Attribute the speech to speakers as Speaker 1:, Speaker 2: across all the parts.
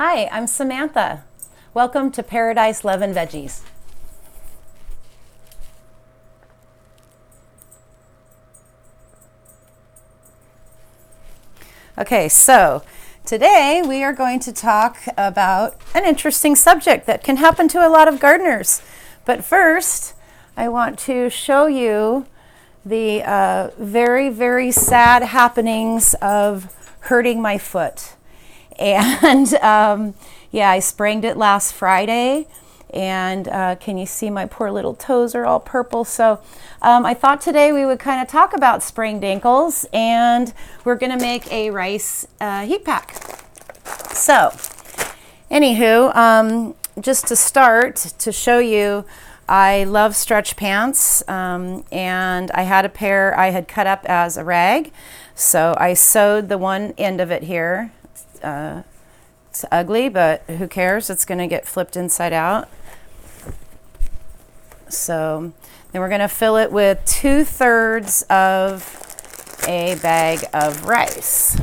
Speaker 1: Hi, I'm Samantha. Welcome to Paradise Love and Veggies. Okay, so today we are going to talk about an interesting subject that can happen to a lot of gardeners. But first, I want to show you the very, very sad happenings of hurting my foot. And yeah, I sprained it last Friday, and can you see my poor little toes are all purple? So I thought today we would kind of talk about sprained ankles, and we're going to make a rice heat pack. So anywho, just to start, to show you, I love stretch pants, and I had a pair I had cut up as a rag. So I sewed the one end of it here. It's ugly, but who cares? It's going to get flipped inside out. So then we're going to fill it with 2/3 of a bag of rice.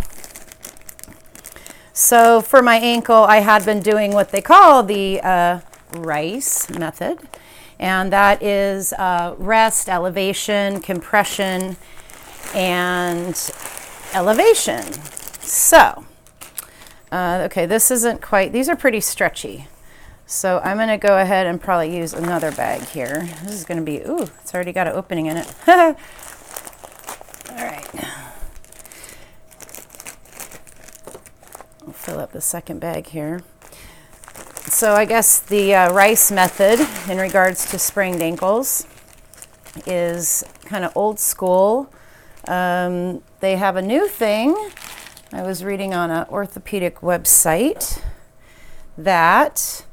Speaker 1: So for my ankle, I had been doing what they call the rice method, and that is rest, elevation, compression, and elevation. So okay, this isn't quite, these are pretty stretchy. So I'm going to go ahead and probably use another bag here. This is going to be, ooh, it's already got an opening in it. All right. I'll fill up the second bag here. So I guess the rice method in regards to sprained ankles is kind of old school. They have a new thing. I was reading on an orthopedic website that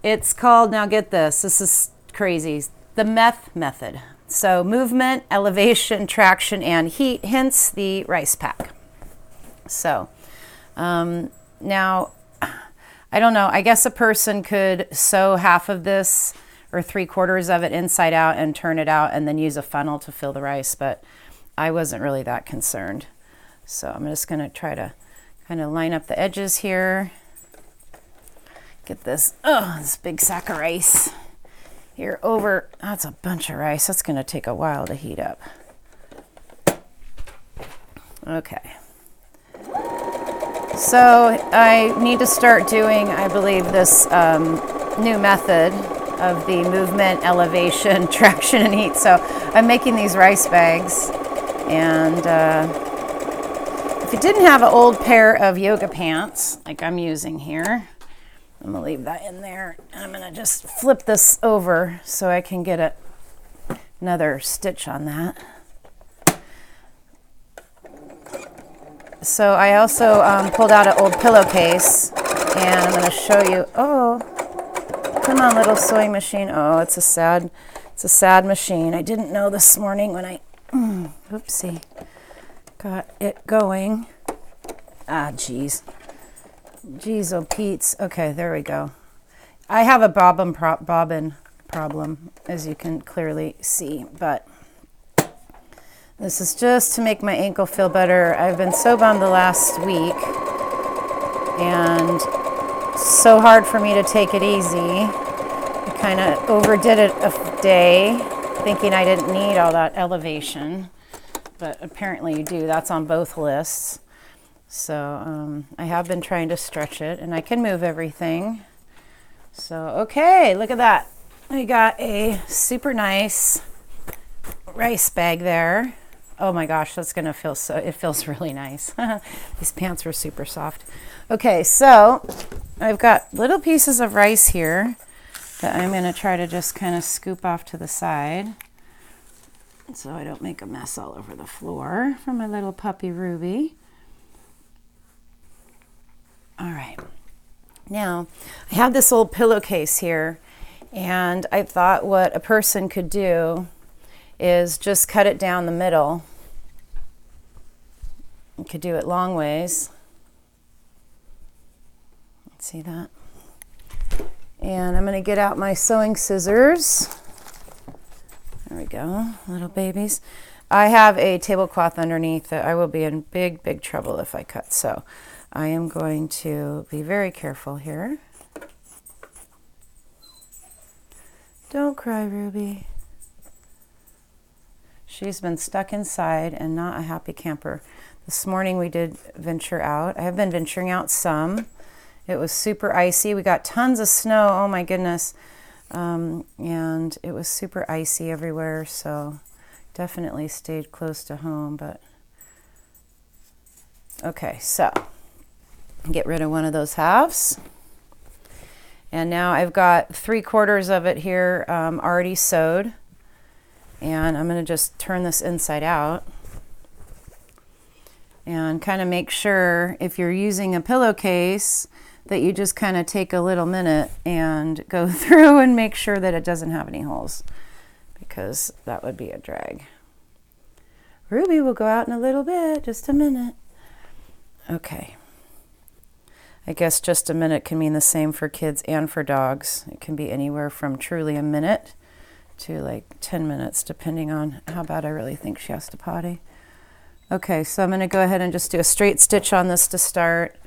Speaker 1: it's called, now get this is crazy, the METH method. So movement, elevation, traction, and heat, hence the rice pack. So now, I don't know, I guess a person could sew half of this or 3/4 of it inside out and turn it out and then use a funnel to fill the rice, but I wasn't really that concerned. So I'm just going to try to kind of line up the edges here. Get this big sack of rice here over. That's a bunch of rice. That's going to take a while to heat up. Okay. So I need to start doing, I believe, this new method of the movement, elevation, traction, and heat. So I'm making these rice bags, and if you didn't have an old pair of yoga pants, like I'm using here, I'm going to leave that in there. I'm going to just flip this over so I can get another stitch on that. So I also pulled out an old pillowcase, and I'm going to show you. Oh, come on, little sewing machine. Oh, it's a sad machine. I didn't know this morning when I, oopsie, got it going. Geez, oh Pete's. Okay, there we go. I have a bobbin problem, as you can clearly see, but this is just to make my ankle feel better. I've been so bummed the last week, and so hard for me to take it easy. I kind of overdid it a day, thinking I didn't need all that elevation. But apparently you do. That's on both lists. So I have been trying to stretch it, and I can move everything. So, okay, look at that. I got a super nice rice bag there. Oh my gosh, that's going to feel so, it feels really nice. These pants were super soft. Okay, so I've got little pieces of rice here that I'm going to try to just kind of scoop off to the side, so I don't make a mess all over the floor for my little puppy Ruby. All right. Now, I have this old pillowcase here, and I thought what a person could do is just cut it down the middle. You could do it long ways. See that? And I'm going to get out my sewing scissors. There we go, little babies. I have a tablecloth underneath that I will be in big, big trouble if I cut. So I am going to be very careful here. Don't cry, Ruby. She's been stuck inside and not a happy camper. This morning we did venture out. I have been venturing out some. It was super icy. We got tons of snow. Oh my goodness. And it was super icy everywhere. So definitely stayed close to home. But okay, so get rid of one of those halves. And now I've got 3/4 of it here already sewed. And I'm going to just turn this inside out and kind of make sure if you're using a pillowcase that you just kind of take a little minute and go through and make sure that it doesn't have any holes, because that would be a drag. Ruby will go out in a little bit, just a minute. Okay. I guess just a minute can mean the same for kids and for dogs. It can be anywhere from truly a minute to like 10 minutes, depending on how bad I really think she has to potty. Okay, so I'm going to go ahead and just do a straight stitch on this to start.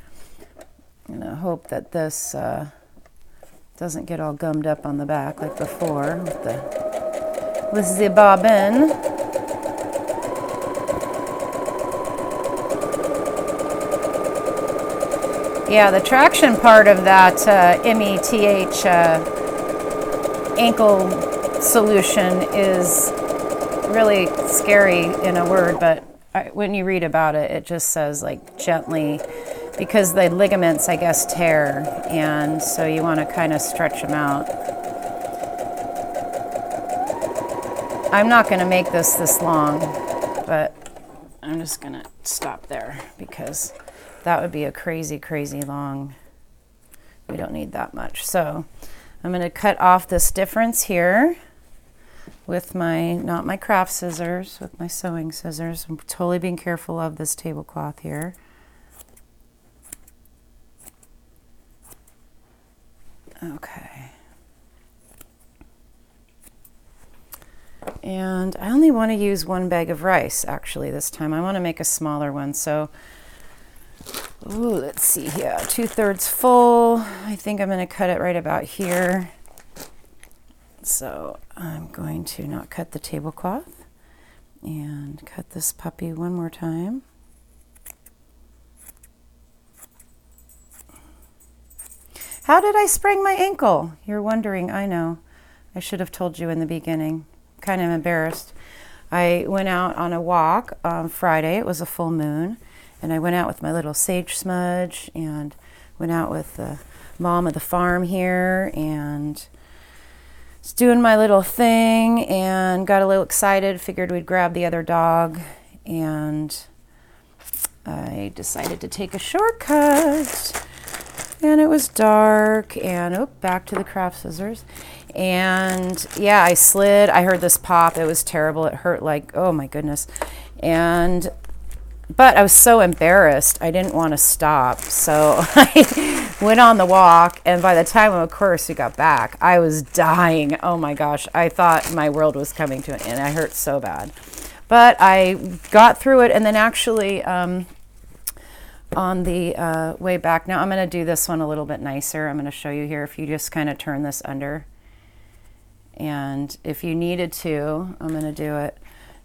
Speaker 1: I'm going to hope that this doesn't get all gummed up on the back like before with the bobbin. Yeah, the traction part of that METH ankle solution is really scary in a word, but when you read about it, it just says like gently, because the ligaments, I guess, tear, and so you want to kind of stretch them out. I'm not going to make this long, but I'm just going to stop there because that would be a crazy, crazy long. We don't need that much. So I'm going to cut off this difference here with not my craft scissors, with my sewing scissors. I'm totally being careful of this tablecloth here. Okay. And I only want to use 1 bag of rice actually this time. I want to make a smaller one. So, ooh, let's see here. 2/3 full. I think I'm going to cut it right about here. So I'm going to not cut the tablecloth and cut this puppy one more time. How did I sprain my ankle? You're wondering. I know. I should have told you in the beginning. Kind of embarrassed. I went out on a walk on Friday. It was a full moon. And I went out with my little sage smudge and went out with the mom of the farm here and was doing my little thing and got a little excited, figured we'd grab the other dog, and I decided to take a shortcut. And it was dark, and back to the craft scissors. And yeah, I slid. I heard this pop. It was terrible. It hurt like, oh my goodness. But I was so embarrassed, I didn't want to stop. So I went on the walk, and by the time, of course, we got back, I was dying. Oh my gosh, I thought my world was coming to an end. I hurt so bad. But I got through it, and then actually on the way back, now I'm going to do this one a little bit nicer. I'm going to show you here. If you just kind of turn this under, and if you needed to, I'm going to do it,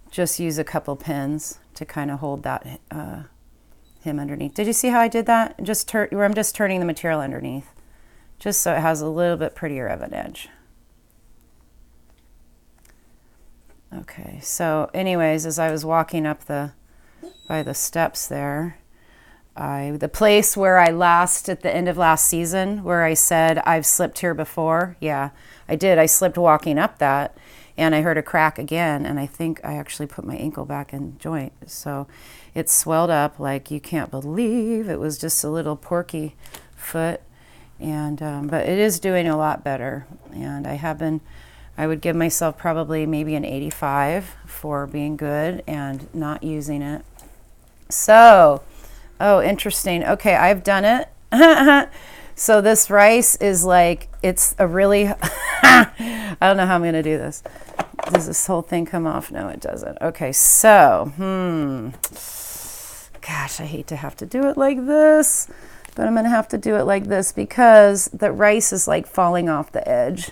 Speaker 1: just use a couple pins to kind of hold that hem underneath. Did you see how I did that? Where I'm just turning the material underneath, just so it has a little bit prettier of an edge. Okay, so anyways, as I was walking up by the steps there, the place where I at the end of last season, where I said I've slipped here before, yeah, I did. I slipped walking up that. And I heard a crack again, and I think I actually put my ankle back in joint. So it swelled up like you can't believe. It was just a little porky foot, and but it is doing a lot better. And I would give myself probably maybe an 85 for being good and not using it. So, oh, interesting. Okay, I've done it. So this rice is like, it's a really, I don't know how I'm going to do this. Does this whole thing come off? No, it doesn't. Okay, so, gosh, I hate to have to do it like this, but I'm going to have to do it like this because the rice is like falling off the edge.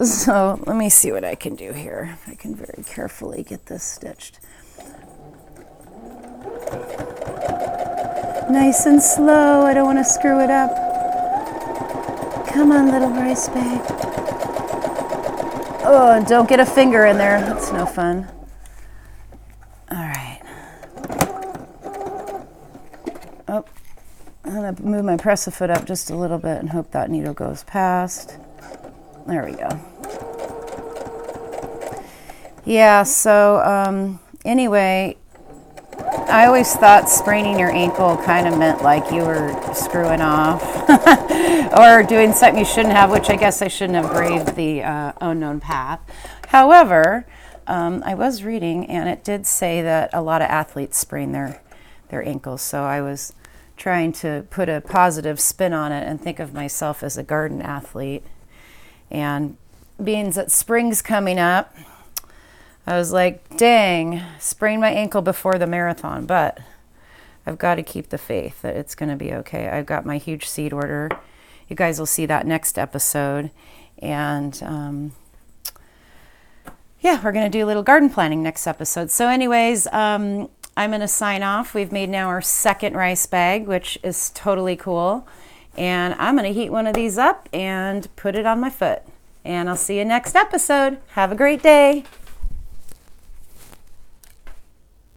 Speaker 1: So let me see what I can do here. I can very carefully get this stitched. Nice and slow. I don't want to screw it up. Come on, little rice bag. Oh, and don't get a finger in there. That's no fun. All right. Oh, I'm going to move my press-a-foot up just a little bit and hope that needle goes past. There we go. Yeah, so anyway, I always thought spraining your ankle kind of meant like you were screwing off or doing something you shouldn't have, which I guess I shouldn't have braved the unknown path. However, I was reading and it did say that a lot of athletes sprain their ankles. So I was trying to put a positive spin on it and think of myself as a garden athlete. And being that spring's coming up, I was like, dang, sprained my ankle before the marathon, but I've got to keep the faith that it's going to be okay. I've got my huge seed order. You guys will see that next episode. And yeah, we're going to do a little garden planning next episode. So anyways, I'm going to sign off. We've made now our second rice bag, which is totally cool. And I'm going to heat one of these up and put it on my foot. And I'll see you next episode. Have a great day.